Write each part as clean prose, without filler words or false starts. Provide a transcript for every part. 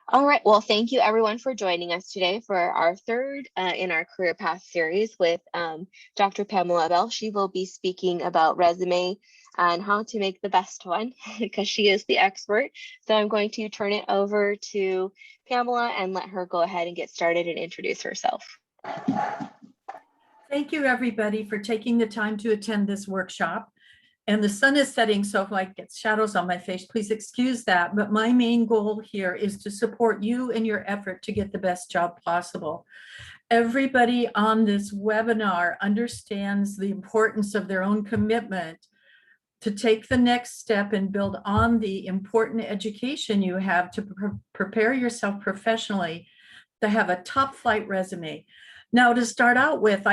All right. Well, thank you everyone for joining us today for our third in our Career Path series with Dr. Pamela Abell. She will be speaking about resume and how to make the best one because she is the expert. So I'm going to turn it over to Pamela and let her go ahead and get started and introduce herself. Thank you, everybody, for taking the time to attend this workshop. And the sun is setting, so if I get shadows on my face, please excuse that. But my main goal here is to support you in your effort to get the best job possible. Everybody on this webinar understands the importance of their own commitment to take the next step and build on the important education you have to prepare yourself professionally to have a top flight resume. Now, to start out with,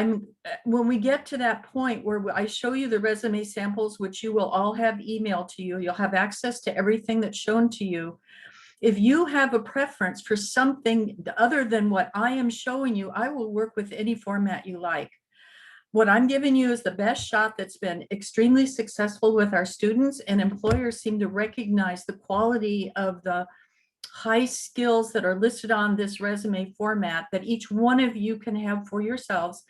when we get to that point where I show you the resume samples, which you will all have emailed to you, you'll have access to everything that's shown to you. If you have a preference for something other than what I am showing you, I will work with any format you like. What I'm giving you is the best shot that's been extremely successful with our students, and employers seem to recognize the quality of the high skills that are listed on this resume format that each one of you can have for yourselves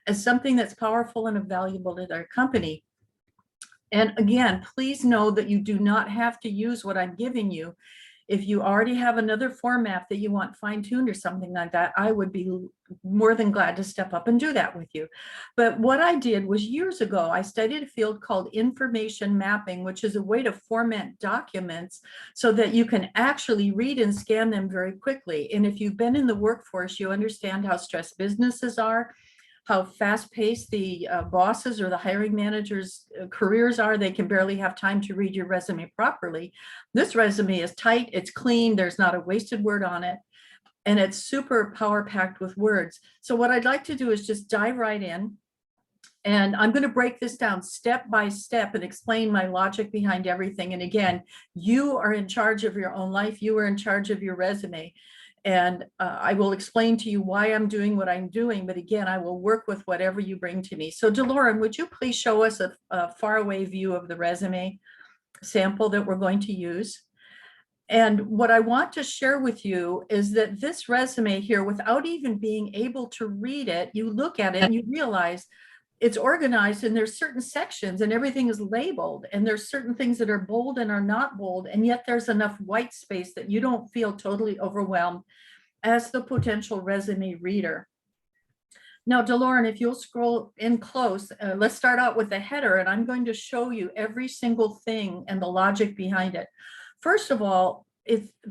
as something that's powerful and valuable to their company. And again, please know that you do not have to use what I'm giving you. If you already have another format that you want fine-tuned or something like that, I would be more than glad to step up and do that with you. But what I did was years ago, I studied a field called information mapping, which is a way to format documents so that you can actually read and scan them very quickly. And if you've been in the workforce, you understand how stressed businesses are, how fast-paced the bosses or the hiring managers' careers are. They can barely have time to read your resume properly. This resume is tight, it's clean, there's not a wasted word on it, and it's super power-packed with words. So what I'd like to do is just dive right in, and I'm going to break this down step by step and explain my logic behind everything. And again, you are in charge of your own life, you are in charge of your resume. And I will explain to you why I'm doing what I'm doing, but again, I will work with whatever you bring to me. So DeLorean, would you please show us a faraway view of the resume sample that we're going to use? And what I want to share with you is that this resume here, without even being able to read it, you look at it and you realize it's organized and there's certain sections and everything is labeled, and there's certain things that are bold and are not bold, and yet there's enough white space that you don't feel totally overwhelmed as the potential resume reader. Now, DeLorean, if you'll scroll in close, let's start out with the header, and I'm going to show you every single thing and the logic behind it. First of all,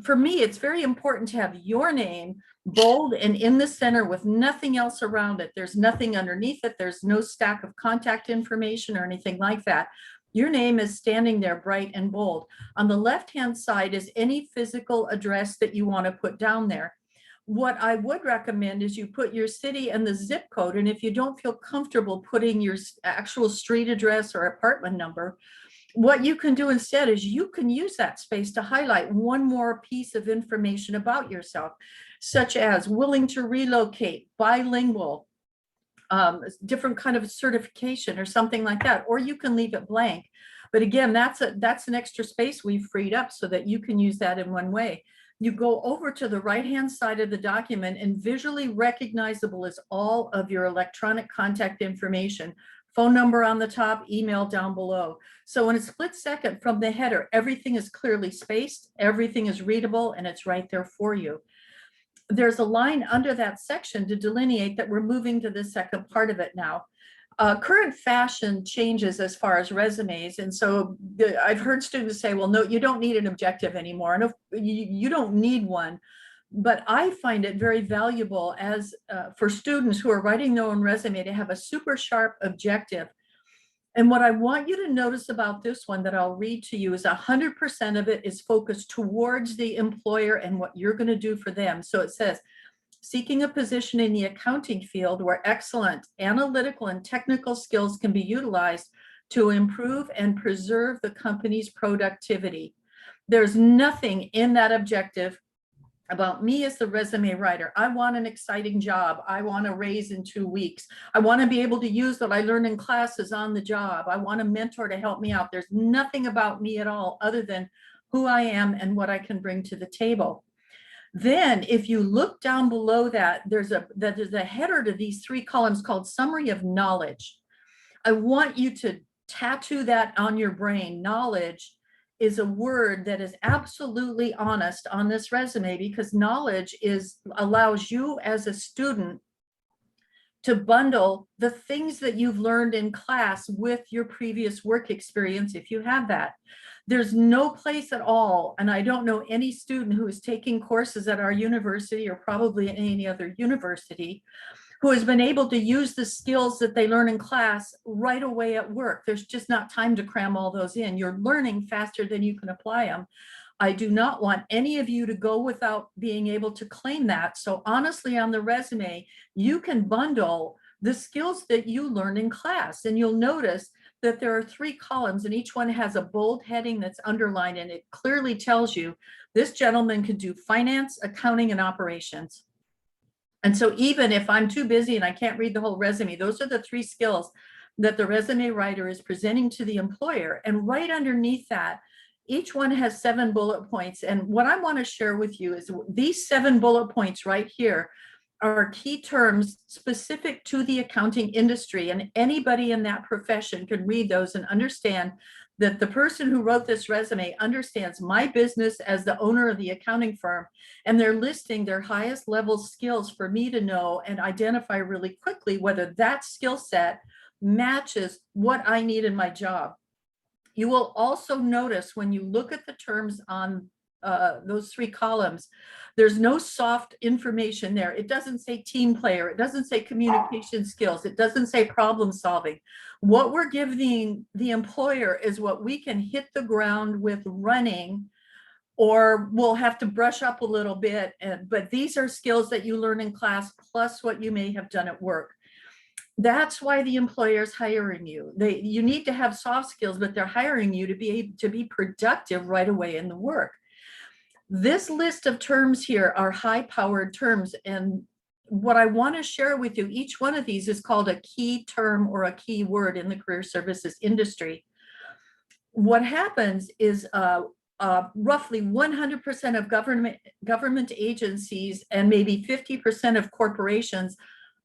for me, it's very important to have your name bold and in the center with nothing else around it. There's nothing underneath it. There's no stack of contact information or anything like that. Your name is standing there bright and bold. On the left-hand side is any physical address that you want to put down there. What I would recommend is you put your city and the zip code, and if you don't feel comfortable putting your actual street address or apartment number, what you can do instead is you can use that space to highlight one more piece of information about yourself, such as willing to relocate, bilingual, different kind of certification or something like that, or you can leave it blank. But again, that's an extra space we've freed up so that you can use that in one way. You go over to the right-hand side of the document, and visually recognizable is all of your electronic contact information. Phone number on the top, email down below. So in a split second from the header, everything is clearly spaced, everything is readable, and it's right there for you. There's a line under that section to delineate that we're moving to the second part of it now. Current fashion changes as far as resumes. And so I've heard students say, well, no, you don't need an objective anymore. And if, you don't need one. But I find it very valuable as for students who are writing their own resume to have a super sharp objective. And what I want you to notice about this one that I'll read to you is 100% of it is focused towards the employer and what you're going to do for them. So it says, seeking a position in the accounting field where excellent analytical and technical skills can be utilized to improve and preserve the company's productivity. There's nothing in that objective about me as the resume writer. I want an exciting job. I want a raise in 2 weeks. I want to be able to use what I learned in classes on the job. I want a mentor to help me out. There's nothing about me at all other than who I am and what I can bring to the table. Then if you look down below that, there's a header to these 3 columns called summary of knowledge. I want you to tattoo that on your brain. Knowledge is a word that is absolutely honest on this resume, because knowledge allows you as a student to bundle the things that you've learned in class with your previous work experience, if you have that. There's no place at all, and I don't know any student who is taking courses at our university or probably at any other university who has been able to use the skills that they learn in class right away at work. There's just not time to cram all those in. You're learning faster than you can apply them. I do not want any of you to go without being able to claim that. So honestly, on the resume, you can bundle the skills that you learned in class, and you'll notice that there are 3 columns and each one has a bold heading that's underlined, and it clearly tells you this gentleman can do finance, accounting, and operations. And so even if I'm too busy and I can't read the whole resume, those are the 3 skills that the resume writer is presenting to the employer. And right underneath that, each one has 7 bullet points. And what I want to share with you is these 7 bullet points right here are key terms specific to the accounting industry. And anybody in that profession can read those and understand that the person who wrote this resume understands my business as the owner of the accounting firm, and they're listing their highest level skills for me to know and identify really quickly whether that skill set matches what I need in my job. You will also notice when you look at the terms on those 3 columns, there's no soft information there. It doesn't say team player. It doesn't say communication skills. It doesn't say problem solving. What we're giving the employer is what we can hit the ground with running, or we'll have to brush up a little bit. But these are skills that you learn in class plus what you may have done at work. That's why the employer's hiring you. You need to have soft skills, but they're hiring you to be productive right away in the work. This list of terms here are high-powered terms, and what I want to share with you, each one of these is called a key term or a key word in the career services industry. What happens is roughly 100% of government agencies and maybe 50% of corporations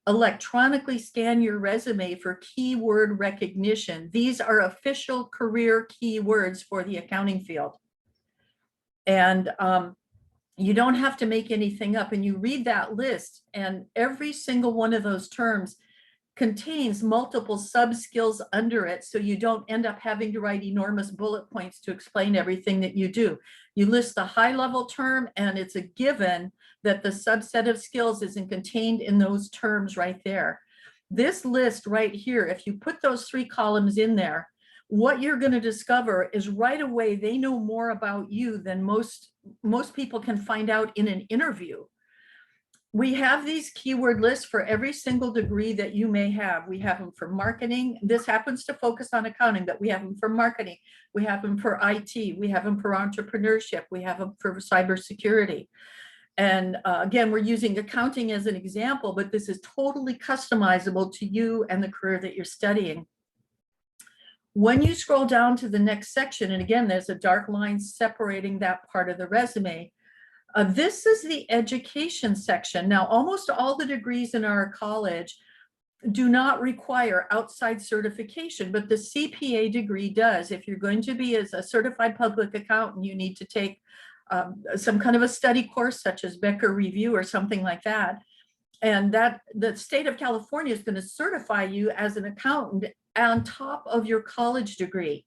electronically scan your resume for keyword recognition. These are official career keywords for the accounting field. And you don't have to make anything up, and you read that list, and every single one of those terms contains multiple sub skills under it, so you don't end up having to write enormous bullet points to explain everything that you do. You list the high level term, and it's a given that the subset of skills isn't contained in those terms right there. This list right here, if you put those 3 columns in there, what you're going to discover is right away they know more about you than most people can find out in an interview. We have these keyword lists for every single degree that you may have. We have them for marketing. This happens to focus on accounting, but we have them for marketing. We have them for IT. We have them for entrepreneurship. We have them for cybersecurity. And again, we're using accounting as an example, but this is totally customizable to you and the career that you're studying. When you scroll down to the next section, and again, there's a dark line separating that part of the resume. This is the education section. Now, almost all the degrees in our college do not require outside certification, but the CPA degree does. If you're going to be as a certified public accountant, you need to take some kind of a study course such as Becker Review or something like that. And that the state of California is going to certify you as an accountant on top of your college degree.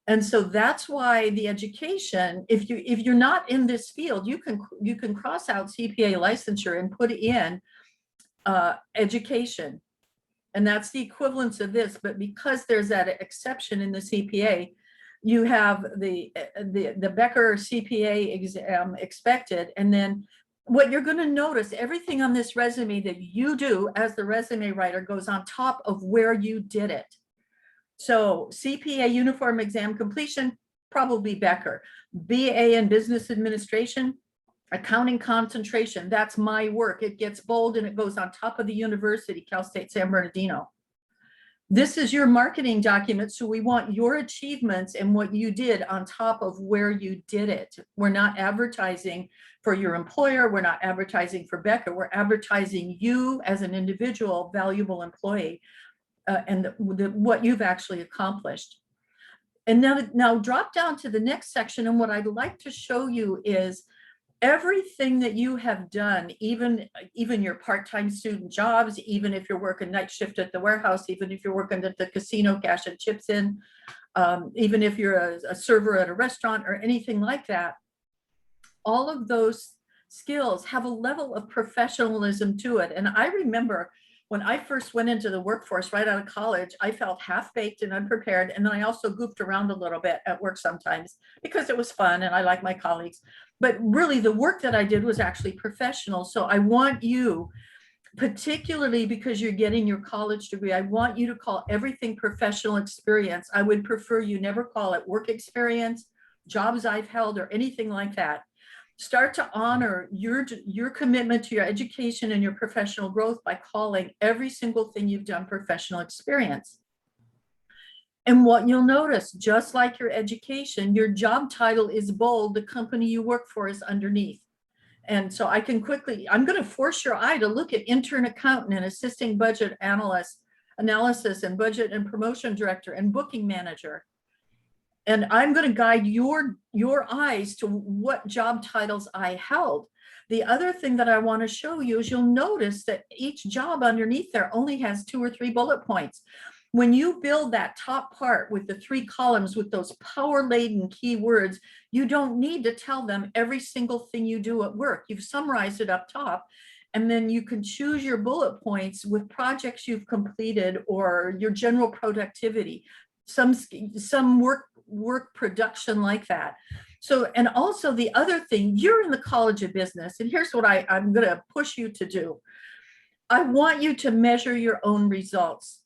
And so that's why the education, if you're not in this field, you can cross out CPA licensure and put in education. And that's the equivalence of this. But because there's that exception in the CPA, you have the Becker CPA exam expected. And then what you're going to notice, everything on this resume that you do as the resume writer goes on top of where you did it. So CPA uniform exam completion, probably Becker. BA in business administration, accounting concentration, that's my work. It gets bold and it goes on top of the university, Cal State San Bernardino. This is your marketing document, so we want your achievements and what you did on top of where you did it. We're not advertising for your employer. We're not advertising for Becca. We're advertising you as an individual, valuable employee, and what you've actually accomplished. And now drop down to the next section. And what I'd like to show you is everything that you have done, even your part-time student jobs, even if you're working night shift at the warehouse, even if you're working at the casino cashing chips in, even if you're a server at a restaurant or anything like that, all of those skills have a level of professionalism to it. And I remember when I first went into the workforce right out of college, I felt half-baked and unprepared. And then I also goofed around a little bit at work sometimes because it was fun and I like my colleagues. But really the work that I did was actually professional. So I want you, particularly because you're getting your college degree, I want you to call everything professional experience. I would prefer you never call it work experience, jobs I've held, or anything like that. Start to honor your commitment to your education and your professional growth by calling every single thing you've done professional experience. And what you'll notice, just like your education, your job title is bold, the company you work for is underneath. And so I'm going to force your eye to look at intern accountant and assisting budget analyst, analysis and budget and promotion director and booking manager. And I'm going to guide your eyes to what job titles I held. The other thing that I want to show you is you'll notice that each job underneath there only has 2 or 3 bullet points. When you build that top part with the 3 columns with those power-laden keywords, you don't need to tell them every single thing you do at work. You've summarized it up top, and then you can choose your bullet points with projects you've completed or your general productivity, some work production like that. So, and also the other thing, you're in the College of Business, and here's what I'm going to push you to do. I want you to measure your own results.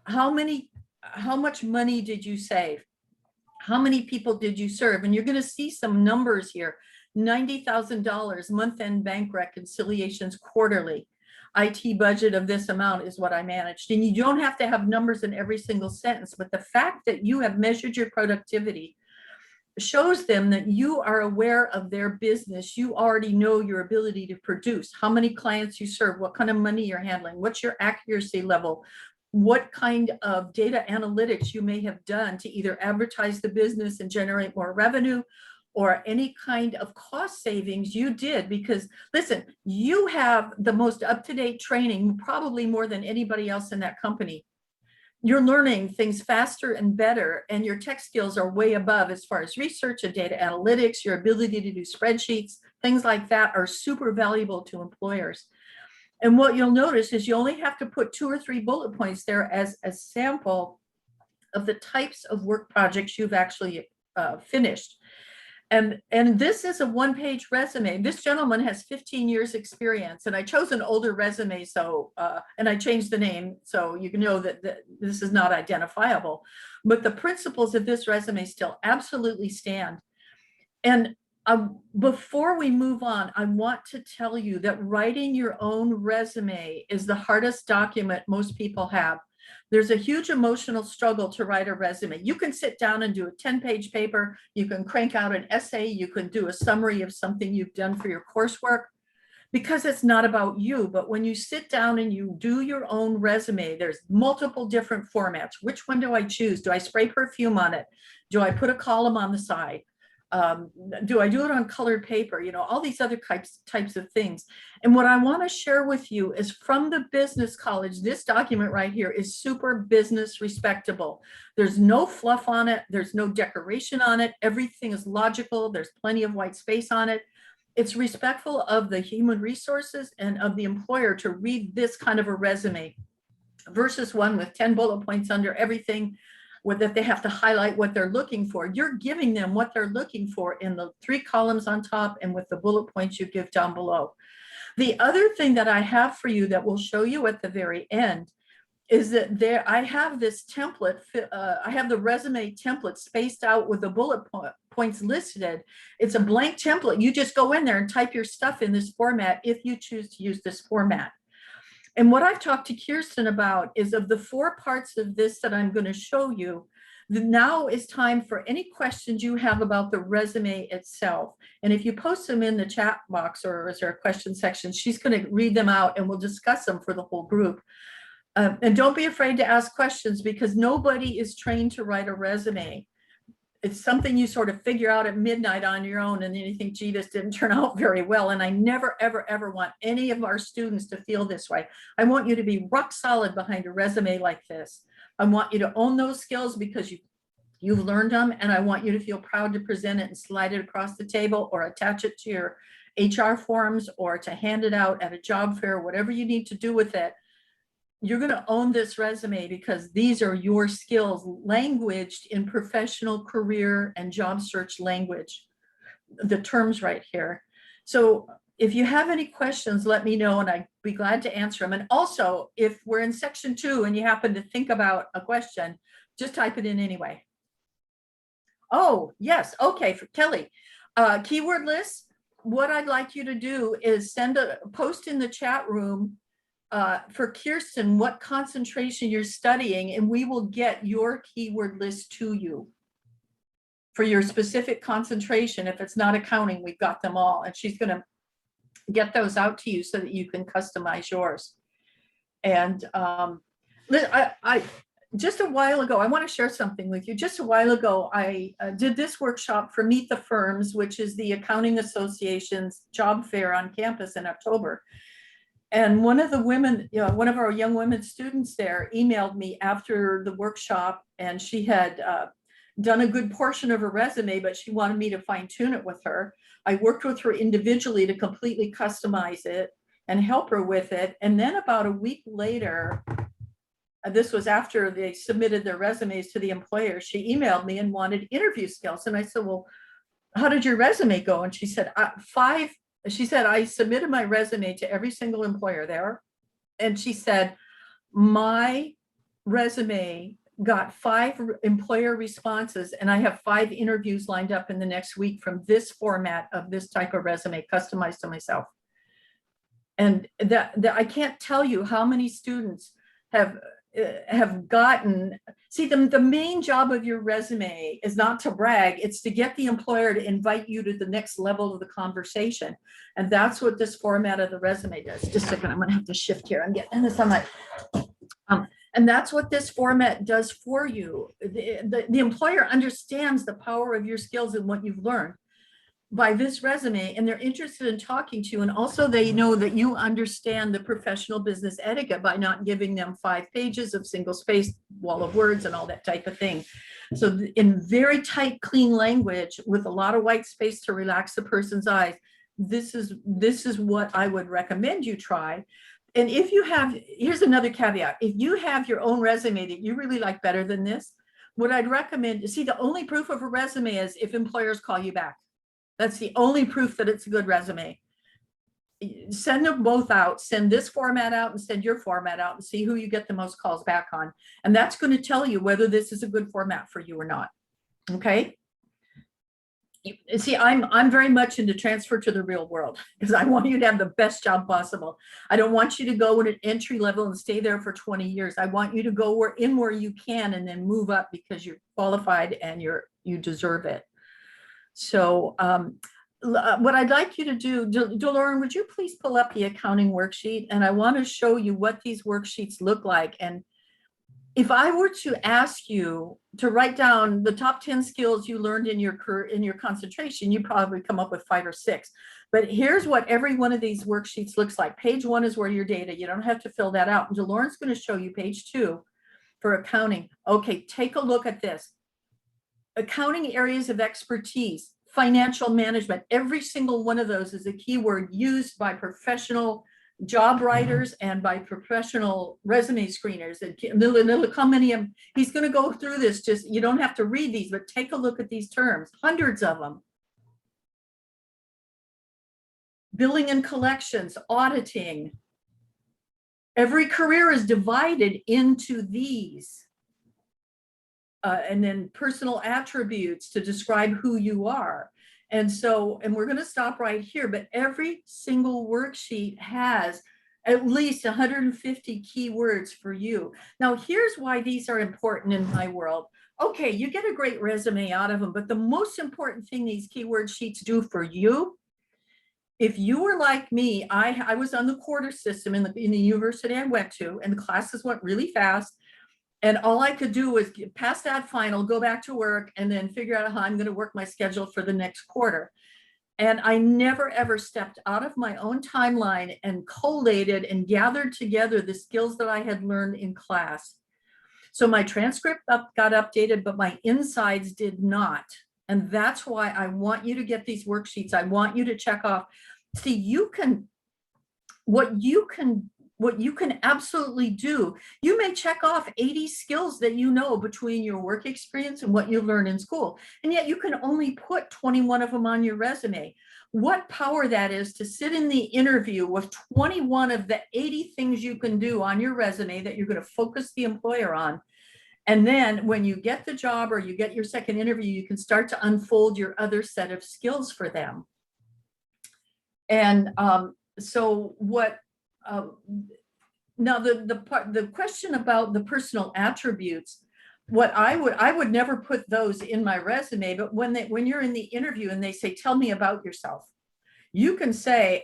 How much money did you save? How many people did you serve? And you're going to see some numbers here. $90,000 month-end bank reconciliations quarterly. IT budget of this amount is what I managed. And you don't have to have numbers in every single sentence, but the fact that you have measured your productivity shows them that you are aware of their business. You already know your ability to produce, how many clients you serve, what kind of money you're handling, what's your accuracy level, what kind of data analytics you may have done to either advertise the business and generate more revenue, or any kind of cost savings you did. Because listen, you have the most up-to-date training, probably more than anybody else in that company. You're learning things faster and better, and your tech skills are way above as far as research and data analytics. Your ability to do spreadsheets, things like that are super valuable to employers. And what you'll notice is you only have to put 2 or 3 bullet points there as a sample of the types of work projects you've actually finished. And this is a 1-page resume. This gentleman has 15 years experience, and I chose an older resume, so and I changed the name so you can know that this is not identifiable, but the principles of this resume still absolutely stand. And before we move on, I want to tell you that writing your own resume is the hardest document most people have. There's a huge emotional struggle to write a resume. You can sit down and do a 10-page paper. You can crank out an essay. You can do a summary of something you've done for your coursework, because it's not about you. But when you sit down and you do your own resume, there's multiple different formats. Which one do I choose? Do I spray perfume on it? Do I put a column on the side? Do I do it on colored paper? You know, all these other types of things. And what I want to share with you is from the business college, this document right here is super business respectable. There's no fluff on it. There's no decoration on it. Everything is logical. There's plenty of white space on it. It's respectful of the human resources and of the employer to read this kind of a resume versus one with 10 bullet points under everything, that they have to highlight what they're looking for. You're giving them what they're looking for in the 3 columns on top and with the bullet points you give down below. The other thing that I have for you that we'll show you at the very end is that I have this template. I have the resume template spaced out with the bullet points listed. It's a blank template. You just go in there and type your stuff in this format if you choose to use this format. And what I've talked to Kirsten about is, of the 4 parts of this that I'm going to show you, now is time for any questions you have about the resume itself. And if you post them in the chat box or is there a question section, she's going to read them out and we'll discuss them for the whole group. And don't be afraid to ask questions, because nobody is trained to write a resume. It's something you sort of figure out at midnight on your own, and then you think, gee, this didn't turn out very well. And I never, ever, ever want any of our students to feel this way. I want you to be rock solid behind a resume like this. I want you to own those skills because you've learned them, and I want you to feel proud to present it and slide it across the table or attach it to your HR forms or to hand it out at a job fair, whatever you need to do with it. You're going to own this resume because these are your skills, languaged in professional, career, and job search language, the terms right here. So if you have any questions, let me know and I'd be glad to answer them. And also, if we're in section 2 and you happen to think about a question, just type it in anyway. Oh, yes. Okay, for Kelly. Keyword list. What I'd like you to do is send a post in the chat room for Kirsten what concentration you're studying, and we will get your keyword list to you for your specific concentration. If it's not accounting, we've got them all, and she's going to get those out to you so that you can customize yours. And I just a while ago, I want to share something with you. Just a while ago, I did this workshop for Meet the Firms, which is the Accounting Association's job fair on campus in October. And one of the women, one of our young women students there emailed me after the workshop, and she had done a good portion of her resume, but she wanted me to fine tune it with her. I worked with her individually to completely customize it and help her with it. And then about a week later, this was after they submitted their resumes to the employer, she emailed me and wanted interview skills. And I said, well, how did your resume go? And she said, she said, I submitted my resume to every single employer there. And she said, my resume got 5 employer responses, and I have 5 interviews lined up in the next week from this format of this type of resume customized to myself. And that I can't tell you how many students have gotten, see, the main job of your resume is not to brag, it's to get the employer to invite you to the next level of the conversation. And that's what this format of the resume does. Just a second, I'm gonna have to shift here. I'm getting this on my, and that's what this format does for you. The employer understands the power of your skills and what you've learned by this resume, and they're interested in talking to you. And also they know that you understand the professional business etiquette by not giving them 5 pages of single spaced wall of words and all that type of thing. So in very tight, clean language with a lot of white space to relax the person's eyes, this is what I would recommend you try. And if you have, here's another caveat, if you have your own resume that you really like better than this, what I'd recommend, see, the only proof of a resume is if employers call you back. That's the only proof that it's a good resume. Send them both out, send this format out and send your format out and see who you get the most calls back on. And that's going to tell you whether this is a good format for you or not. Okay. See, I'm very much into transfer to the real world because I want you to have the best job possible. I don't want you to go at an entry level and stay there for 20 years. I want you to go where you can and then move up because you're qualified and you deserve it. So what I'd like you to do, Delauren, would you please pull up the accounting worksheet? And I want to show you what these worksheets look like. And if I were to ask you to write down the top 10 skills you learned in your concentration, you probably come up with 5 or 6. But here's what every one of these worksheets looks like. Page 1 is where your data, you don't have to fill that out. And Delauren's going to show you page 2 for accounting. Okay, take a look at this. Accounting areas of expertise, financial management, every single one of those is a keyword used by professional job writers and by professional resume screeners. And look how many of them, he's going to go through this, just, you don't have to read these, but take a look at these terms, hundreds of them. Billing and collections, auditing. Every career is divided into these. And then personal attributes to describe who you are. And so, and we're going to stop right here, but every single worksheet has at least 150 keywords for you. Now, here's why these are important in my world. Okay, you get a great resume out of them, but the most important thing these keyword sheets do for you, if you were like me, I was on the quarter system in the university I went to, and the classes went really fast. And all I could do was pass that final, go back to work, and then figure out how I'm going to work my schedule for the next quarter. And I never, ever stepped out of my own timeline and collated and gathered together the skills that I had learned in class. So my transcript got updated, but my insides did not. And that's why I want you to get these worksheets. I want you to check off. See, what you can absolutely do. You may check off 80 skills that you know between your work experience and what you learn in school, and yet you can only put 21 of them on your resume. What power that is to sit in the interview with 21 of the 80 things you can do on your resume that you're going to focus the employer on. And then when you get the job or you get your second interview, you can start to unfold your other set of skills for them. And so what, now the question about the personal attributes, what I would never put those in my resume, but when you're in the interview and they say, tell me about yourself, you can say,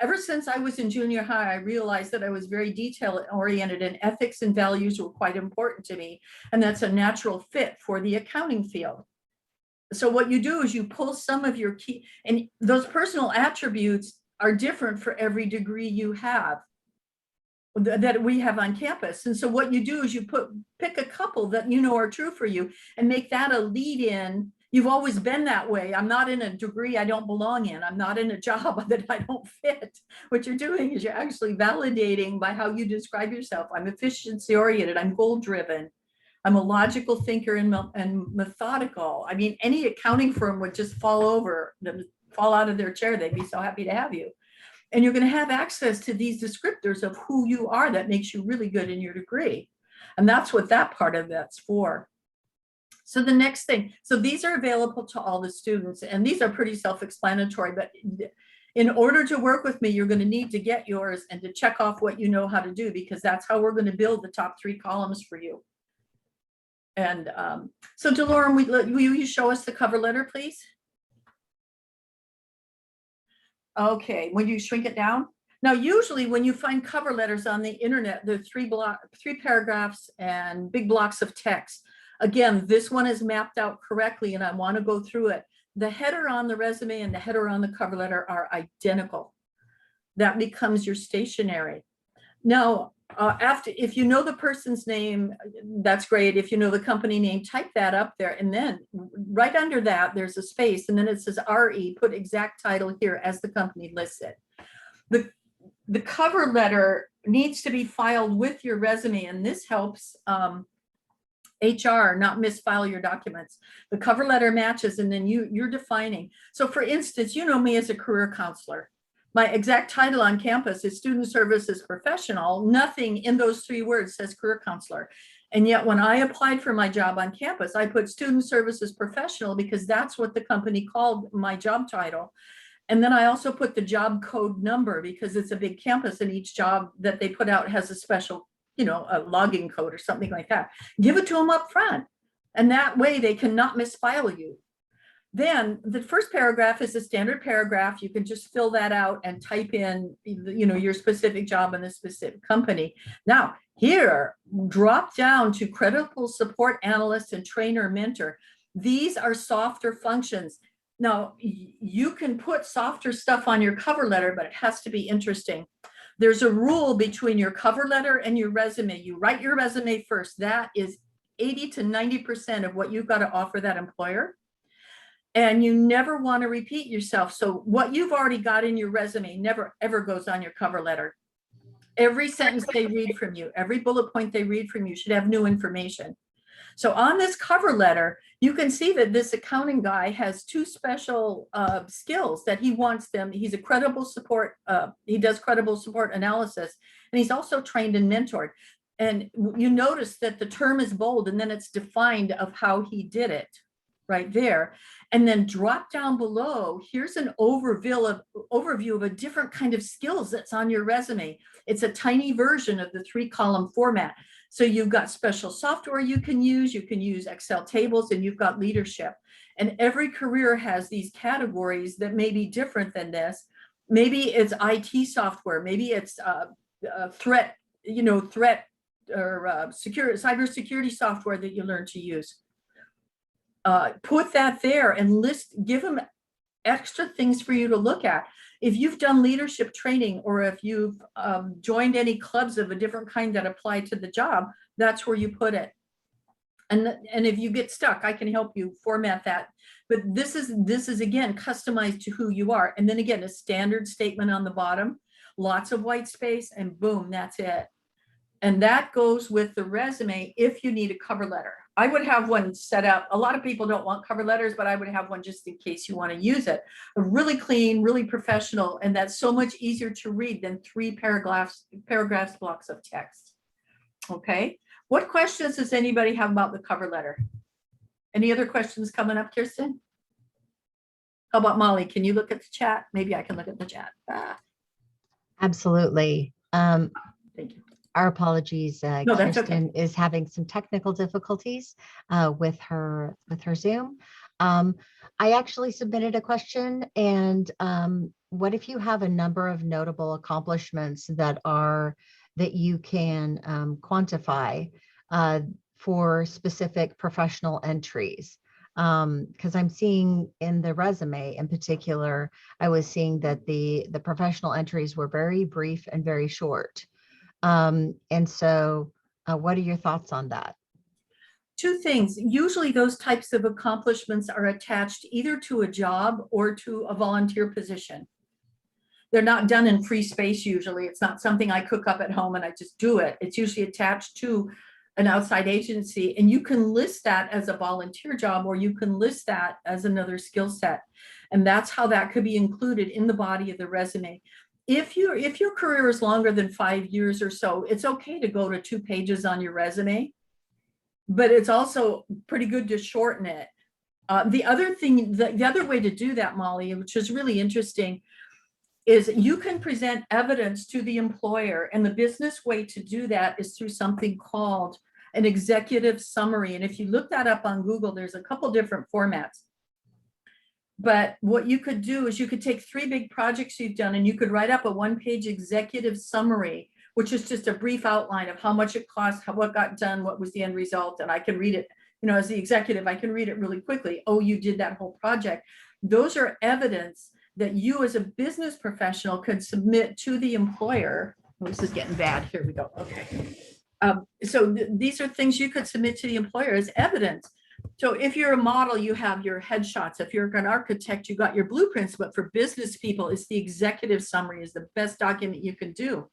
ever since I was in junior high, I realized that I was very detail oriented and ethics and values were quite important to me. And that's a natural fit for the accounting field. So what you do is you pull some of your key, and those personal attributes are different for every degree you have that we have on campus. And so what you do is you pick a couple that you know are true for you and make that a lead in. You've always been that way. I'm not in a degree I don't belong in. I'm not in a job that I don't fit. What you're doing is you're actually validating by how you describe yourself. I'm efficiency oriented. I'm goal driven. I'm a logical thinker and methodical. I mean, any accounting firm would just fall out of their chair. They'd be so happy to have you. And you're going to have access to these descriptors of who you are that makes you really good in your degree. And that's what that part of that's for. So the next thing, so these are available to all the students, and these are pretty self-explanatory, but in order to work with me, you're going to need to get yours and to check off what you know how to do, because that's how we're going to build the top 3 columns for you. And so DeLorem, will you show us the cover letter, please? Okay, when you shrink it down. Now, usually when you find cover letters on the internet, there are 3 paragraphs and big blocks of text. Again, this one is mapped out correctly, and I want to go through it. The header on the resume and the header on the cover letter are identical. That becomes your stationery. Now, if you know the person's name, that's great. If you know the company name, type that up there. And then right under that, there's a space. And then it says RE, put exact title here as the company lists it. The cover letter needs to be filed with your resume. And this helps HR not misfile your documents. The cover letter matches, and then you're defining. So for instance, you know me as a career counselor. My exact title on campus is Student Services Professional. Nothing in those 3 words says career counselor. And yet when I applied for my job on campus, I put Student Services Professional because that's what the company called my job title. And then I also put the job code number because it's a big campus and each job that they put out has a special, a login code or something like that. Give it to them up front. And that way they cannot misfile you. Then the first paragraph is a standard paragraph. You can just fill that out and type in, your specific job and the specific company. Now here, drop down to critical support analyst and trainer mentor. These are softer functions. Now you can put softer stuff on your cover letter, but it has to be interesting. There's a rule between your cover letter and your resume. You write your resume first. That is 80 to 90% of what you've got to offer that employer. And you never want to repeat yourself. So what you've already got in your resume never, ever goes on your cover letter. Every sentence they read from you, every bullet point they read from you should have new information. So on this cover letter, you can see that this accounting guy has 2 special skills that he wants them. He's a credible support, he does credible support analysis, and he's also trained and mentored. And you notice that the term is bold and then it's defined of how he did it. right there. And then drop down below, here's an overview of a different kind of skills that's on your resume. It's a tiny version of the 3-column format. So you've got special software you can use Excel tables, and you've got leadership. And every career has these categories that may be different than this. Maybe it's IT software, maybe it's threat or cybersecurity software that you learn to use. Put that there and give them extra things for you to look at. If you've done leadership training, or if you've joined any clubs of a different kind that apply to the job, that's where you put it. And if you get stuck, I can help you format that. But this is again customized to who you are. And then again, a standard statement on the bottom, lots of white space, and boom, that's it. And that goes with the resume if you need a cover letter. I would have one set up. A lot of people don't want cover letters, but I would have one just in case you want to use it. Really clean, really professional, and that's so much easier to read than 3 paragraphs blocks of text. Okay. What questions does anybody have about the cover letter? Any other questions coming up, Kirsten? How about Molly? Can you look at the chat? Maybe I can look at the chat. Absolutely. Thank you. Our apologies. No, that's Kirsten okay. is having some technical difficulties with her Zoom. I actually submitted a question, and what if you have a number of notable accomplishments that you can quantify for specific professional entries? Because I'm seeing in the resume in particular, I was seeing that the professional entries were very brief and very short. And so what are your thoughts on that? 2 things. Usually those types of accomplishments are attached either to a job or to a volunteer position. They're not done in free space usually. It's not something I cook up at home and I just do it. It's usually attached to an outside agency, and you can list that as a volunteer job, or you can list that as another skill set. And that's how that could be included in the body of the resume. If your career is longer than 5 years or so, it's okay to go to 2 pages on your resume, but it's also pretty good to shorten it. The other thing, the other way to do that, Molly, which is really interesting, is you can present evidence to the employer, and the business way to do that is through something called an executive summary. And if you look that up on Google, there's a couple different formats. But what you could do is you could take 3 big projects you've done, and you could write up a 1-page executive summary, which is just a brief outline of how much it cost, what got done, what was the end result. And I can read it, as the executive, I can read it really quickly. Oh, you did that whole project. Those are evidence that you as a business professional could submit to the employer. Oh, this is getting bad. Here we go. Okay. So these are things you could submit to the employer as evidence. So if you're a model, you have your headshots. If you're an architect, you got your blueprints. But for business people, it's the executive summary is the best document you can do.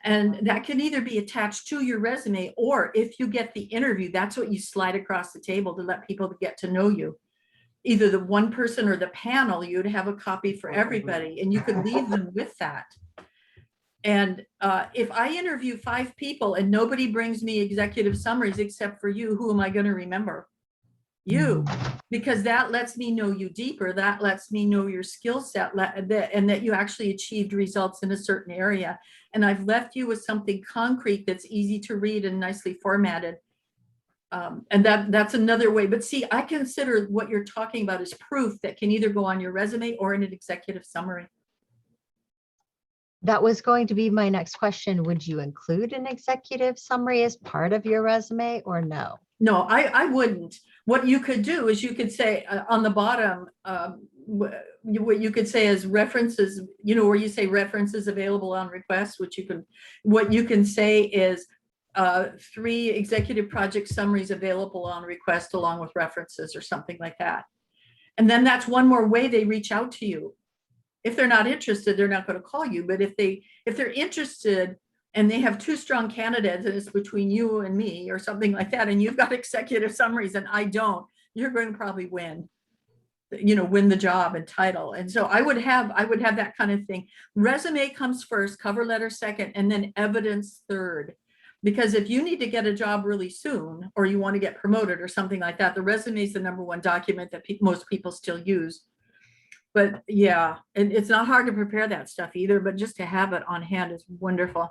And that can either be attached to your resume, or if you get the interview, that's what you slide across the table to let people get to know you. Either the one person or the panel, you'd have a copy for everybody, and you could leave them with that. And if I interview 5 people and nobody brings me executive summaries except for you, who am I going to remember? You, because that lets me know you deeper. That lets me know your skill set, and that you actually achieved results in a certain area. And I've left you with something concrete that's easy to read and nicely formatted. And that's another way. But see, I consider what you're talking about as proof that can either go on your resume or in an executive summary. That was going to be my next question. Would you include an executive summary as part of your resume or no? No, I wouldn't. What you could do is you could say on the bottom, what you could say is references, where you say references available on request, what you can say is 3 executive project summaries available on request along with references or something like that. And then that's one more way they reach out to you. If they're not interested, they're not going to call you. But if they're interested and they have 2 strong candidates and it's between you and me or something like that, and you've got executive summaries and I don't, you're going to probably win the job and title. And so I would have that kind of thing. Resume comes first, cover letter second, and then evidence third. Because if you need to get a job really soon, or you want to get promoted or something like that, the resume is the #1 document that most people still use. But yeah, and it's not hard to prepare that stuff either, but just to have it on hand is wonderful.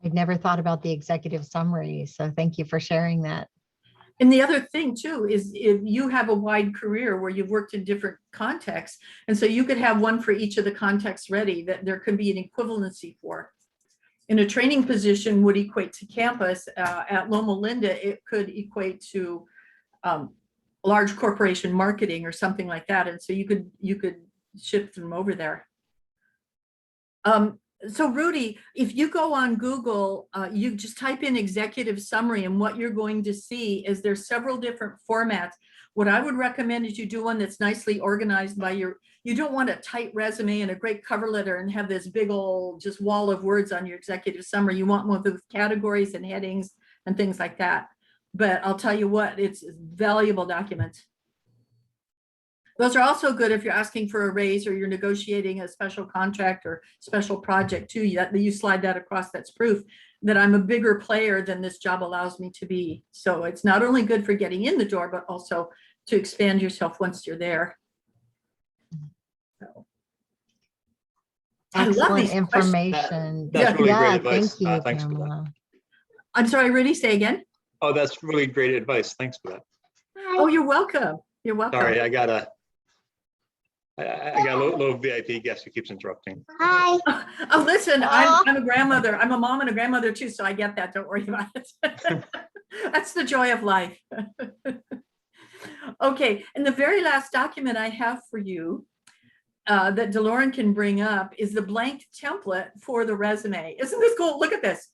I'd never thought about the executive summary, so thank you for sharing that. And the other thing too is if you have a wide career where you've worked in different contexts, and so you could have one for each of the contexts ready that there could be an equivalency for. In a training position would equate to campus. At Loma Linda, it could equate to large corporation marketing or something like that. And so you could shift them over there. So Rudy, if you go on Google, you just type in executive summary, and what you're going to see is there's several different formats. What I would recommend is you do one that's nicely organized by you don't want a tight resume and a great cover letter and have this big old just wall of words on your executive summary. You want one with categories and headings and things like that. But I'll tell you what, it's valuable documents. Those are also good if you're asking for a raise or you're negotiating a special contract or special project too. You slide that across. That's proof that I'm a bigger player than this job allows me to be. So it's not only good for getting in the door, but also to expand yourself once you're there. So. Excellent information. That's really great Thank advice. you, Thanks for that. Pamela. I'm sorry, Rudy, say again. Oh, that's really great advice. Thanks for that. Oh, you're welcome. You're welcome. Sorry, I got a little VIP guest who keeps interrupting. Hi. Oh, listen, I'm a grandmother. I'm a mom and a grandmother too, so I get that. Don't worry about it. That's the joy of life. Okay, and the very last document I have for you that DeLorean can bring up is the blank template for the resume. Isn't this cool? Look at this.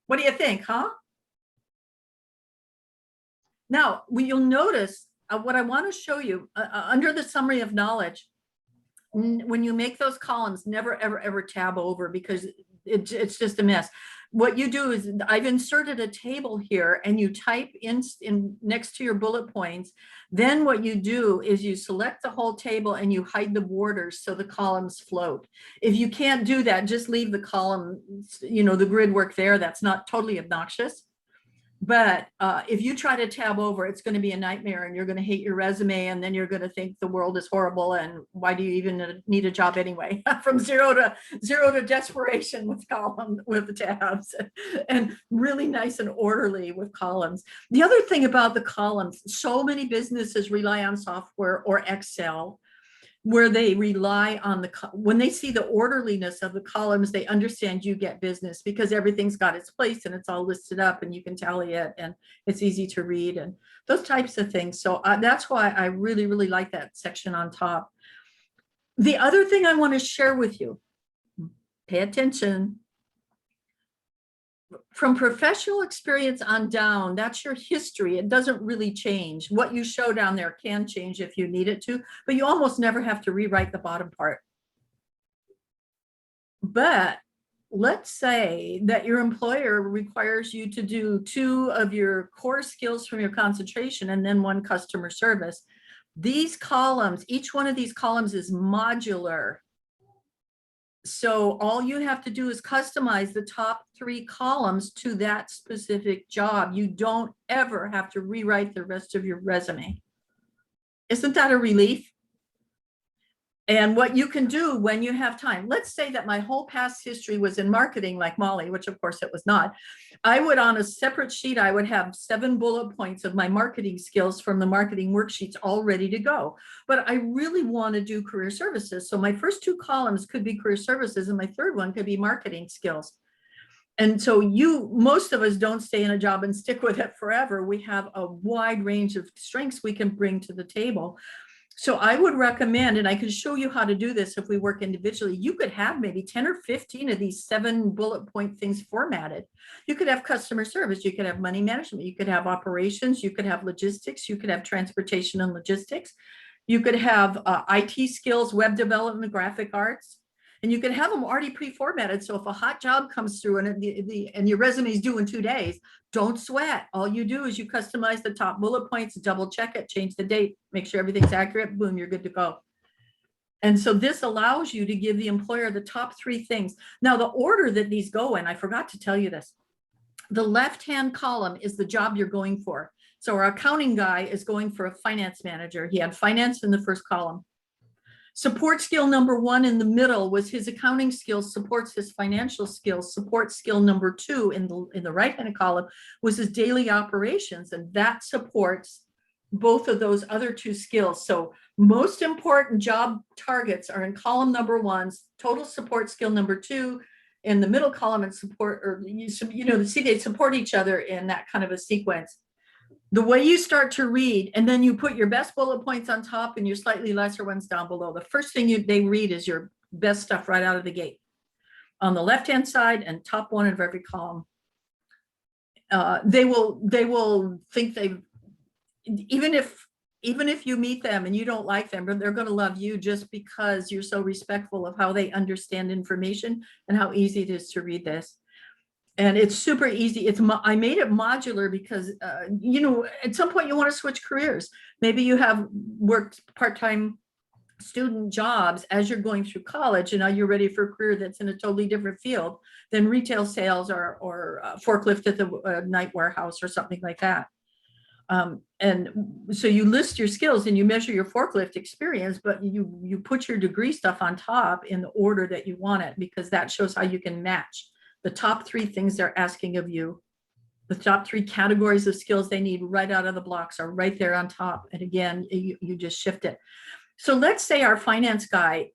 What do you think, huh? Now, you'll notice what I want to show you under the summary of knowledge, when you make those columns, never, ever, ever tab over, because it's just a mess. What you do is I've inserted a table here, and you type in next to your bullet points. Then what you do is you select the whole table and you hide the borders so the columns float. If you can't do that, just leave the column, the grid work there. That's not totally obnoxious. But if you try to tab over, it's going to be a nightmare, and you're going to hate your resume, and then you're going to think the world is horrible, and why do you even need a job anyway? From zero to desperation with the tabs, and really nice and orderly with columns. The other thing about the columns, so many businesses rely on software or Excel, where they rely on when they see the orderliness of the columns, they understand you get business because everything's got its place and it's all listed up and you can tally it and it's easy to read and those types of things. So that's why I really, really like that section on top. The other thing I want to share with you, pay attention. From professional experience on down, that's your history. It doesn't really change. What you show down there can change if you need it to, but you almost never have to rewrite the bottom part. But let's say that your employer requires you to do 2 of your core skills from your concentration and then 1 customer service. These columns, each one of these columns is modular. So all you have to do is customize the top 3 columns to that specific job. You don't ever have to rewrite the rest of your resume. Isn't that a relief? And what you can do when you have time, let's say that my whole past history was in marketing like Molly, which of course it was not. I would, on a separate sheet, I would have 7 bullet points of my marketing skills from the marketing worksheets all ready to go. But I really want to do career services. So my first 2 columns could be career services and my third one could be marketing skills. And so most of us don't stay in a job and stick with it forever. We have a wide range of strengths we can bring to the table. So I would recommend, and I can show you how to do this if we work individually, you could have maybe 10 or 15 of these 7 bullet point things formatted. You could have customer service, you could have money management, you could have operations, you could have logistics, you could have transportation and logistics. You could have IT skills, web development, graphic arts, and you can have them already pre-formatted. So if a hot job comes through and your resume is due in 2 days, don't sweat. All you do is you customize the top bullet points, double check it, change the date, make sure everything's accurate, boom, you're good to go. And so this allows you to give the employer the top 3 things. Now, the order that these go in, I forgot to tell you this. The left-hand column is the job you're going for. So our accounting guy is going for a finance manager. He had finance in the first column. Support skill number 1 in the middle was his accounting skills, supports his financial skills. Support skill number 2 in the right-hand column was his daily operations, and that supports both of those other 2 skills. So most important job targets are in column number 1, total support skill number 2, in the middle column, and support, or see, they support each other in that kind of a sequence. The way you start to read, and then you put your best bullet points on top and your slightly lesser ones down below. The first thing they read is your best stuff right out of the gate. On the left-hand side and top 1 of every column. They will think they've, even if you meet them and you don't like them, they're going to love you just because you're so respectful of how they understand information and how easy it is to read this. And it's super easy. I made it modular because, at some point you want to switch careers. Maybe you have worked part-time student jobs as you're going through college, and now you're ready for a career that's in a totally different field than retail sales or forklift at the night warehouse or something like that. And so you list your skills and you measure your forklift experience, but you put your degree stuff on top in the order that you want it, because that shows how you can match the top 3 things they're asking of you. The top 3 categories of skills they need right out of the blocks are right there on top. And again, you just shift it. So let's say our finance guy,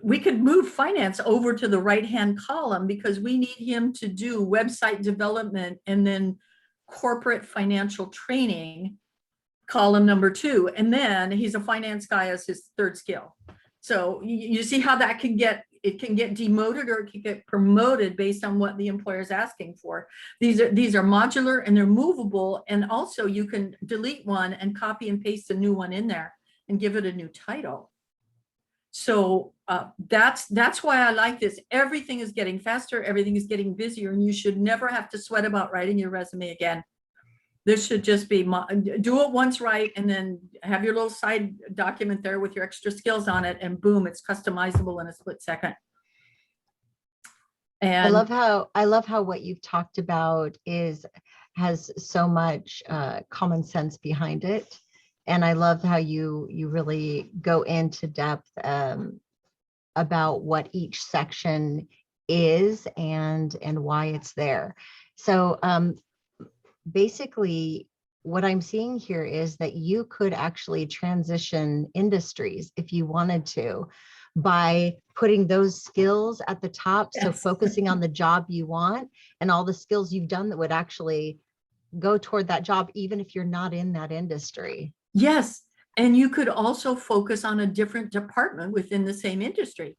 we could move finance over to the right-hand column because we need him to do website development and then corporate financial training, column number 2. And then he's a finance guy as his 3rd skill. So you see how that can get demoted or it can get promoted based on what the employer is asking for. These are modular and they're movable. And also you can delete one and copy and paste a new one in there and give it a new title. So that's why I like this. Everything is getting faster. Everything is getting busier, and you should never have to sweat about writing your resume again. This should just be, do it once right, and then have your little side document there with your extra skills on it, and boom, it's customizable in a split second. And I love how what you've talked about has so much common sense behind it. And I love how you really go into depth about what each section is and why it's there. So basically, what I'm seeing here is that you could actually transition industries if you wanted to, by putting those skills at the top. Yes. So focusing on the job you want and all the skills you've done that would actually go toward that job, even if you're not in that industry. Yes. And you could also focus on a different department within the same industry.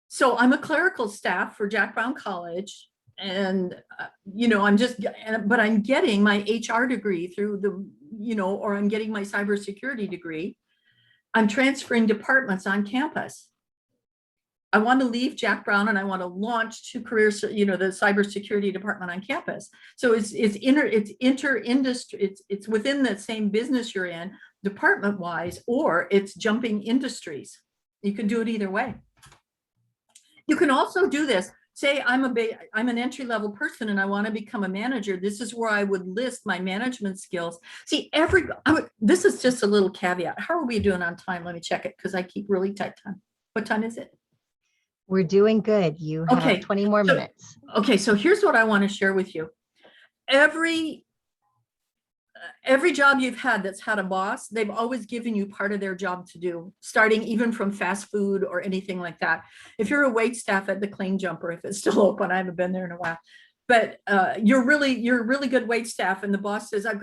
So I'm a clerical staff for Jack Brown College. And, but I'm getting my HR degree through or I'm getting my cybersecurity degree. I'm transferring departments on campus. I want to leave Jack Brown and I want to launch 2 careers, the cybersecurity department on campus. So it's inter-industry, it's within the same business you're in, department wise, or it's jumping industries. You can do it either way. You can also do this. Say I'm an entry-level person and I want to become a manager. This is where I would list my management skills. See, this is just a little caveat. How are we doing on time? Let me check it because I keep really tight time. What time is it? We're doing good. You have 20 more minutes. Okay, so here's what I want to share with you. Every job you've had that's had a boss, they've always given you part of their job to do, starting even from fast food or anything like that. If you're a wait staff at the Clean Jumper, if it's still open, I haven't been there in a while, but you're really good wait staff, and the boss says, I've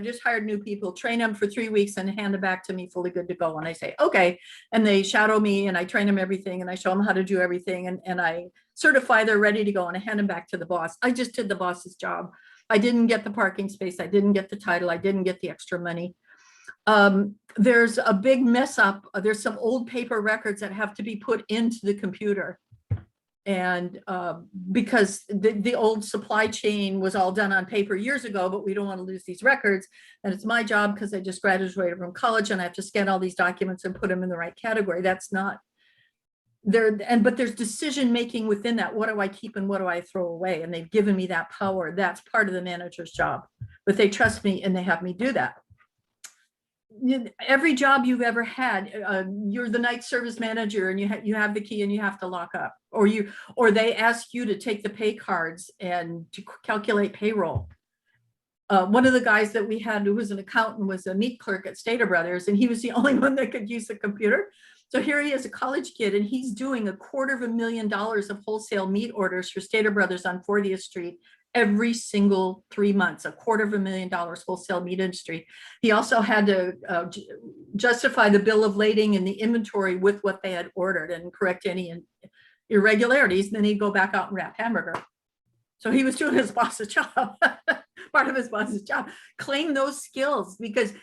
just hired new people, train them for 3 weeks and hand them back to me fully good to go. And I say, okay. And they shadow me and I train them everything and I show them how to do everything. And I certify they're ready to go and I hand them back to the boss. I just did the boss's job. I didn't get the parking space. I didn't get the title. I didn't get the extra money. There's a big mess up. There's some old paper records that have to be put into the computer. And because the old supply chain was all done on paper years ago, but we don't want to lose these records. And it's my job because I just graduated from college and I have to scan all these documents and put them in the right category. That's not there. But there's decision making within that. What do I keep and what do I throw away? And they've given me that power. That's part of the manager's job. But they trust me and they have me do that. Every job you've ever had, you're the night service manager and you have the key and you have to lock up, or they ask you to take the pay cards and to calculate payroll. One of the guys that we had who was an accountant was a meat clerk at Stater Brothers, and he was the only one that could use the computer. So here he is, a college kid, and he's doing $250,000 of wholesale meat orders for Stater Brothers on 40th Street every single 3 months, $250,000 wholesale meat industry. He also had to justify the bill of lading and the inventory with what they had ordered and correct any irregularities. And then he'd go back out and wrap hamburger. So he was doing his boss's job, part of his boss's job. Claim those skills, because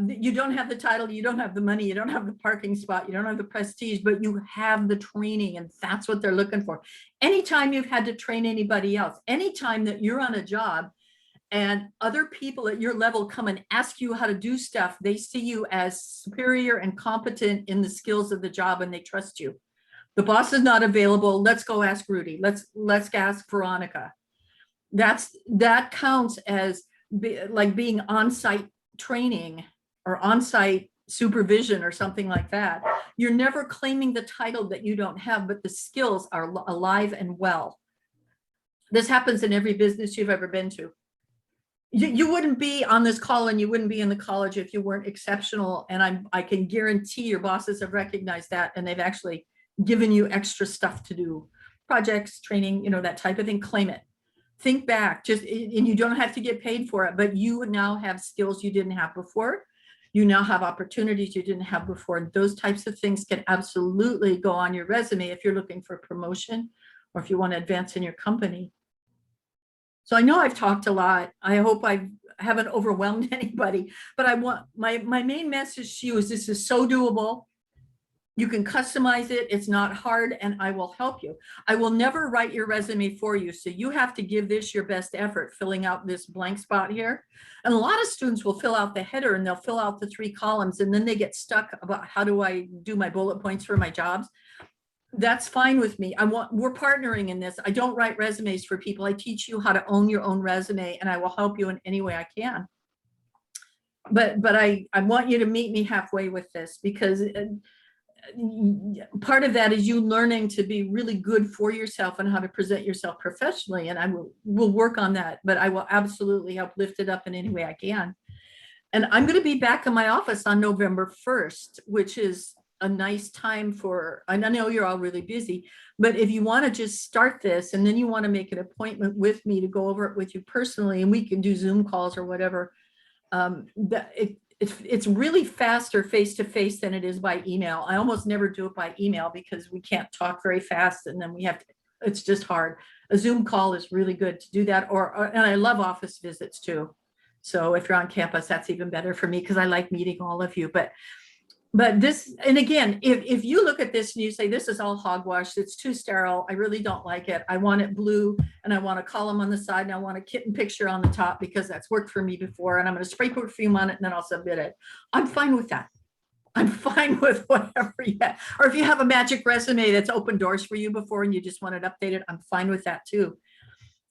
you don't have the title, you don't have the money, you don't have the parking spot, you don't have the prestige, but you have the training, and that's what they're looking for. Anytime you've had to train anybody else, anytime that you're on a job and other people at your level come and ask you how to do stuff, they see you as superior and competent in the skills of the job, and they trust you. The boss is not available. Let's go ask Rudy. Let's ask Veronica. That counts as like being on-site training or on-site supervision or something like that. You're never claiming the title that you don't have, but the skills are alive and well. This happens in every business you've ever been to. You wouldn't be on this call and you wouldn't be in the college if you weren't exceptional. And I can guarantee your bosses have recognized that, and they've actually given you extra stuff to do, projects, training, that type of thing. Claim it. Think back, and you don't have to get paid for it, but you now have skills you didn't have before. You now have opportunities you didn't have before. And those types of things can absolutely go on your resume if you're looking for promotion or if you want to advance in your company. So I know I've talked a lot. I hope I haven't overwhelmed anybody, but I want my main message to you is this is so doable. You can customize it. It's not hard, and I will help you. I will never write your resume for you. So you have to give this your best effort, filling out this blank spot here. And a lot of students will fill out the header and they'll fill out the 3 columns, and then they get stuck about how do I do my bullet points for my jobs. That's fine with me. We're partnering in this. I don't write resumes for people. I teach you how to own your own resume, and I will help you in any way I can. But I want you to meet me halfway with this, because part of that is you learning to be really good for yourself and how to present yourself professionally. And I will work on that, but I will absolutely help lift it up in any way I can. And I'm going to be back in my office on November 1st, which is a nice time for, I know you're all really busy, but if you want to just start this and then you want to make an appointment with me to go over it with you personally, and we can do Zoom calls or whatever, it's really faster face-to-face than it is by email. I almost never do it by email because we can't talk very fast, and then we have to, it's just hard. A Zoom call is really good to do that, and I love office visits too. So if you're on campus, that's even better for me because I like meeting all of you. But this, and again, if you look at this and you say, this is all hogwash, it's too sterile, I really don't like it. I want it blue, and I want a column on the side, and I want a kitten picture on the top because that's worked for me before, and I'm going to spray perfume on it, and then I'll submit it. I'm fine with that. I'm fine with whatever you have. Or if you have a magic resume that's opened doors for you before and you just want it updated, I'm fine with that too.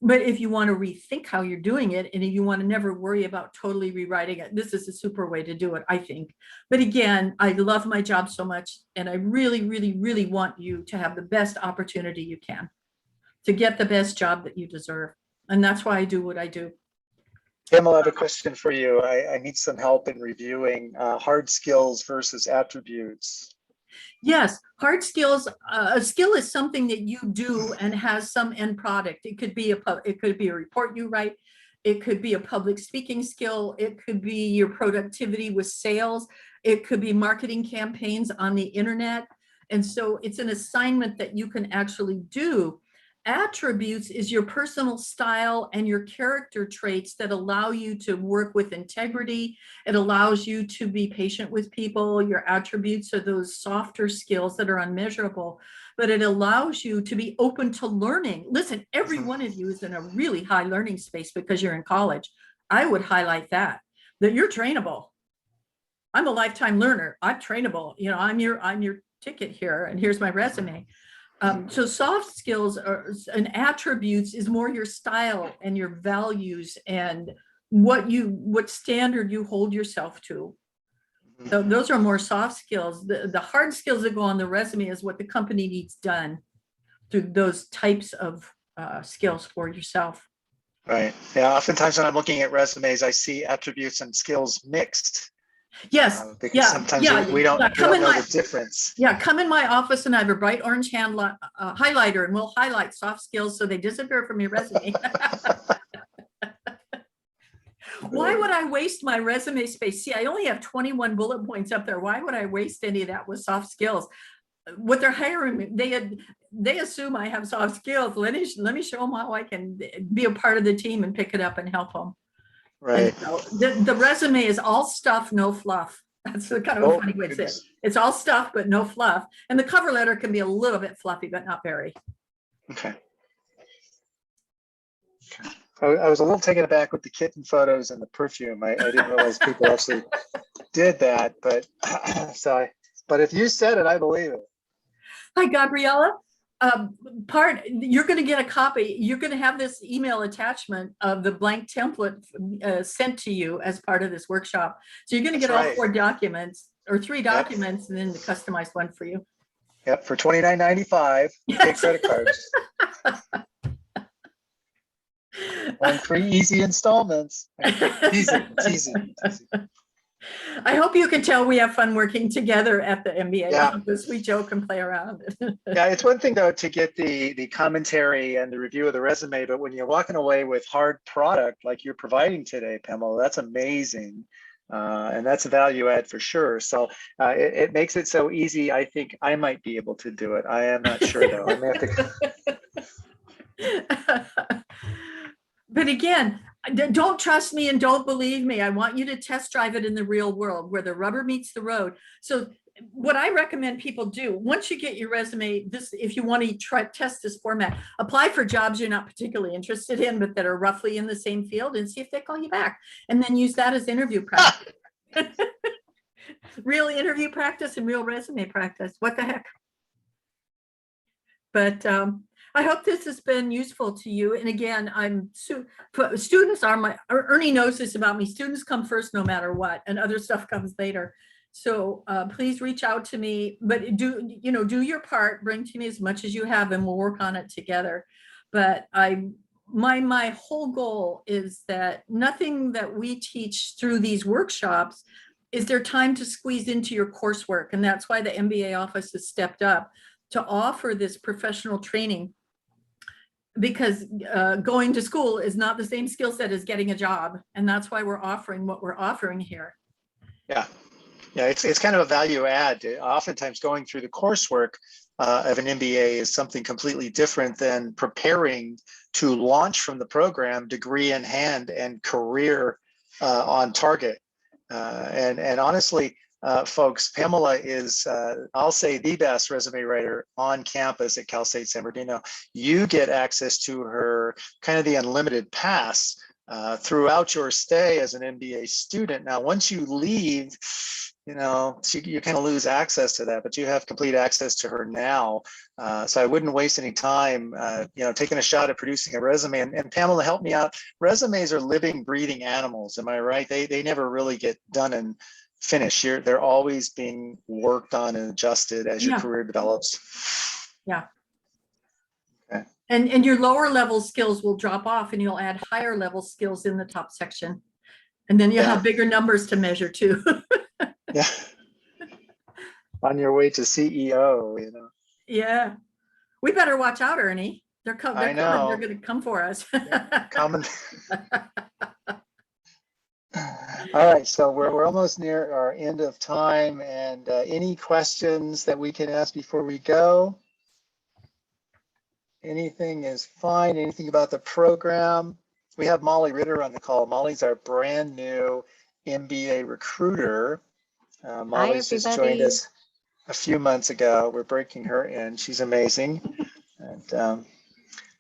But if you want to rethink how you're doing it, and if you want to never worry about totally rewriting it, this is a super way to do it, I think. But again, I love my job so much, and I really, really, really want you to have the best opportunity you can to get the best job that you deserve. And that's why I do what I do. Pamela, I have a question for you. I need some help in reviewing hard skills versus attributes. Yes, hard skills. A skill is something that you do and has some end product. It could be a report you write. It could be a public speaking skill. It could be your productivity with sales. It could be marketing campaigns on the internet. And so it's an assignment that you can actually do. Attributes is your personal style and your character traits that allow you to work with integrity. It allows you to be patient with people. Your attributes are those softer skills that are unmeasurable, but it allows you to be open to learning. Listen, every one of you is in a really high learning space because you're in college. I would highlight that you're trainable. I'm a lifetime learner. I'm trainable. You know, I'm your ticket here, and here's my resume. So soft skills and attributes is more your style and your values and what standard you hold yourself to. So those are more soft skills. The hard skills that go on the resume is what the company needs done through those types of skills for yourself. Right. Yeah. Oftentimes when I'm looking at resumes, I see attributes and skills mixed. Yes. Because sometimes we don't know the difference. Yeah. Come in my office and I have a bright orange highlighter, and we'll highlight soft skills so they disappear from your resume. Why would I waste my resume space? See, I only have 21 bullet points up there. Why would I waste any of that with soft skills? What they're hiring, they assume I have soft skills. Let me show them how I can be a part of the team and pick it up and help them. Right. And the resume is all stuff, no fluff. That's kind of a funny way to say it. It's all stuff, but no fluff. And the cover letter can be a little bit fluffy, but not very. Okay. I was a little taken aback with the kitten photos and the perfume. I didn't realize people actually did that, but but if you said it, I believe it. Hi, Gabriella. You're going to get a copy. You're going to have this email attachment of the blank template sent to you as part of this workshop. So you're going to get all 4 documents or 3 documents, and then the customized one for you. Yep, for $29.95. Pay credit cards. On 3 easy installments. Easy. I hope you can tell we have fun working together at the MBA office. We joke and play around. Yeah, it's one thing though to get the commentary and the review of the resume, but when you're walking away with hard product like you're providing today, Pamela, that's amazing. And that's a value add for sure. So it makes it so easy. I think I might be able to do it. I am not sure though. I may have to... But again, don't trust me and don't believe me. I want you to test drive it in the real world where the rubber meets the road. So what I recommend people do, once you get your resume, if you want to test this format, apply for jobs you're not particularly interested in, but that are roughly in the same field, and see if they call you back, and then use that as interview practice. Real interview practice and real resume practice. What the heck? But I hope this has been useful to you. And again, students are Ernie knows this about me. Students come first no matter what, and other stuff comes later. So please reach out to me, but do your part, bring to me as much as you have, and we'll work on it together. But my whole goal is that nothing that we teach through these workshops is there time to squeeze into your coursework. And that's why the MBA office has stepped up to offer this professional training, because going to school is not the same skill set as getting a job. And that's why we're offering what we're offering here. Yeah, it's kind of a value add. Oftentimes going through the coursework of an MBA is something completely different than preparing to launch from the program, degree in hand and career on target. And honestly, folks, Pamela is, I'll say, the best resume writer on campus at Cal State San Bernardino. You get access to her kind of the unlimited pass throughout your stay as an MBA student. Now, once you leave, you kind of lose access to that, but you have complete access to her now. So I wouldn't waste any time, taking a shot at producing a resume. And Pamela, help me out. Resumes are living, breathing animals. Am I right? They never really get done and finished. They're always being worked on and adjusted as your career develops. Yeah. Okay. And your lower level skills will drop off, and you'll add higher level skills in the top section. And then you'll have bigger numbers to measure too. Yeah. On your way to CEO, Yeah. We better watch out, Ernie. They're coming. They're going to come for us. Coming. All right, so we're almost near our end of time, and any questions that we can ask before we go? Anything is fine. Anything about the program? We have Molly Ritter on the call. Molly's our brand new MBA recruiter. Hi, Molly's just joined everybody. us a few months ago. We're breaking her in. She's amazing. And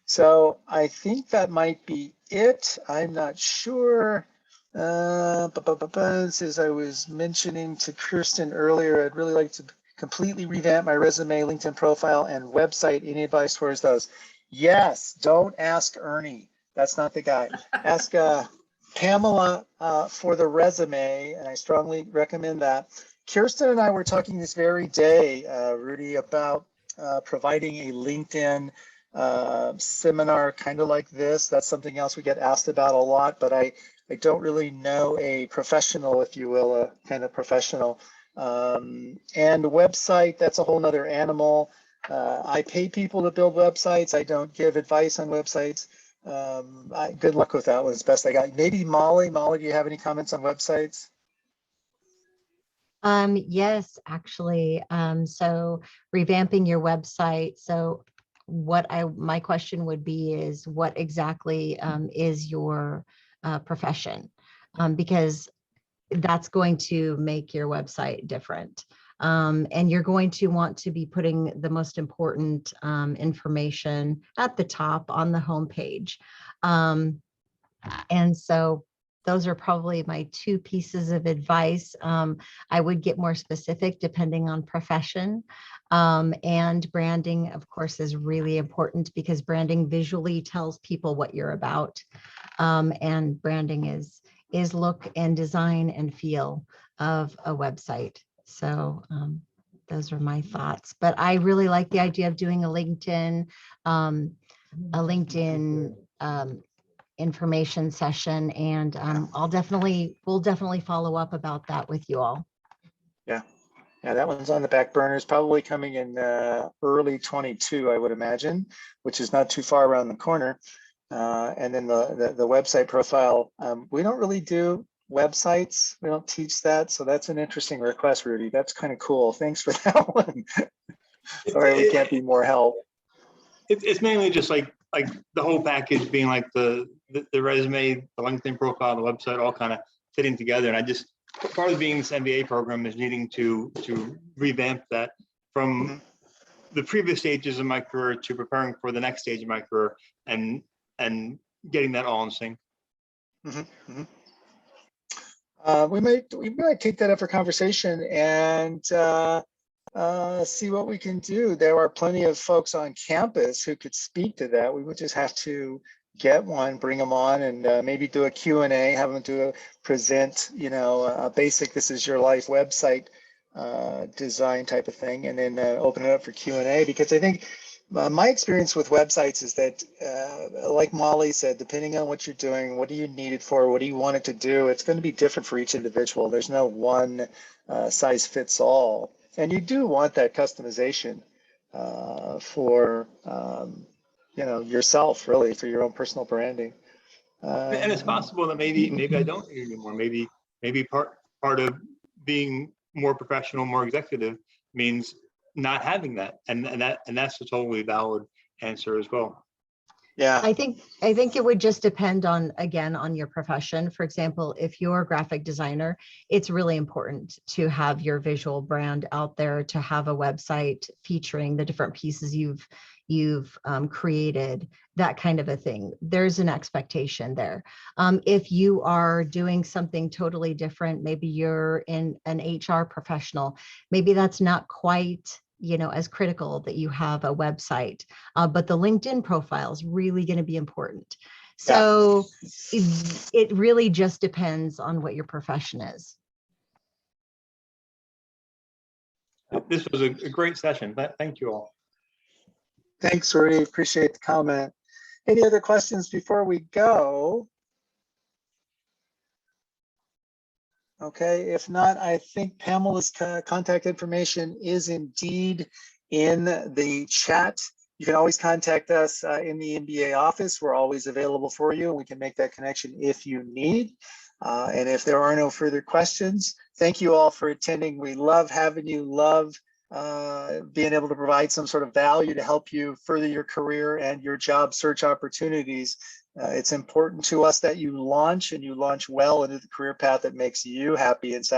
so I think that might be it. I'm not sure. As I was mentioning to Kirsten earlier, I'd really like to completely revamp my resume, LinkedIn profile, and website. Any advice towards those? Yes, don't ask Ernie. That's not the guy. Ask Pamela for the resume, and I strongly recommend that. Kirsten and I were talking this very day, Rudy, about providing a LinkedIn seminar kind of like this. That's something else we get asked about a lot, but I don't really know a professional, if you will, a kind of professional. And website, that's a whole nother animal. I pay people to build websites. I don't give advice on websites. Good luck with that one, as best I got. Maybe Molly. Molly, do you have any comments on websites? Yes, actually. So revamping your website. So my question would be is what exactly is your profession? Because that's going to make your website different. And you're going to want to be putting the most important information at the top on the homepage. And so those are probably my two pieces of advice. I would get more specific depending on profession. And branding, of course, is really important because branding visually tells people what you're about. And branding is look and design and feel of a website. So those are my thoughts. But I really like the idea of doing a LinkedIn information session, and we'll definitely follow up about that with you all. Yeah, that one's on the back burner. It's probably coming in early 22, I would imagine, which is not too far around the corner. And then the website profile, we don't really do websites. We don't teach that. So that's an interesting request, Rudy. That's kind of cool. Thanks for that one. Sorry, we can't be more help. It's mainly just like the whole package being like the resume, the LinkedIn profile, the website, all kind of fitting together. And I just, part of being this MBA program is needing to revamp that from the previous stages of my career to preparing for the next stage of my career and getting that all in sync. We might take that up for conversation and see what we can do. There are plenty of folks on campus who could speak to that. We would just have to get one, bring them on, and maybe do a Q&A, have them present, a basic "this is your life" website design type of thing, and then open it up for Q&A. Because I think my experience with websites is that, like Molly said, depending on what you're doing, what do you need it for, what do you want it to do, it's going to be different for each individual. There's no one size fits all. And you do want that customization for yourself, really, for your own personal branding. And it's possible that maybe I don't need it anymore. Maybe part of being more professional, more executive means not having that, and that's a totally valid answer as well. Yeah, I think it would just depend on your profession. For example, if you're a graphic designer, it's really important to have your visual brand out there, to have a website featuring the different pieces you've created, that kind of a thing. There's an expectation there. If you are doing something totally different, maybe you're in an HR professional, maybe that's not quite as critical that you have a website, but the LinkedIn profile is really going to be important. So it really just depends on what your profession is. This was a great session. Thank you all. Thanks, Rudy. Appreciate the comment. Any other questions before we go? Okay, if not, I think Pamela's contact information is indeed in the chat. You can always contact us in the MBA office. We're always available for you, and we can make that connection if you need. And if there are no further questions, thank you all for attending. We love having you, love being able to provide some sort of value to help you further your career and your job search opportunities. It's important to us that you launch and you launch well into the career path that makes you happy and satisfied.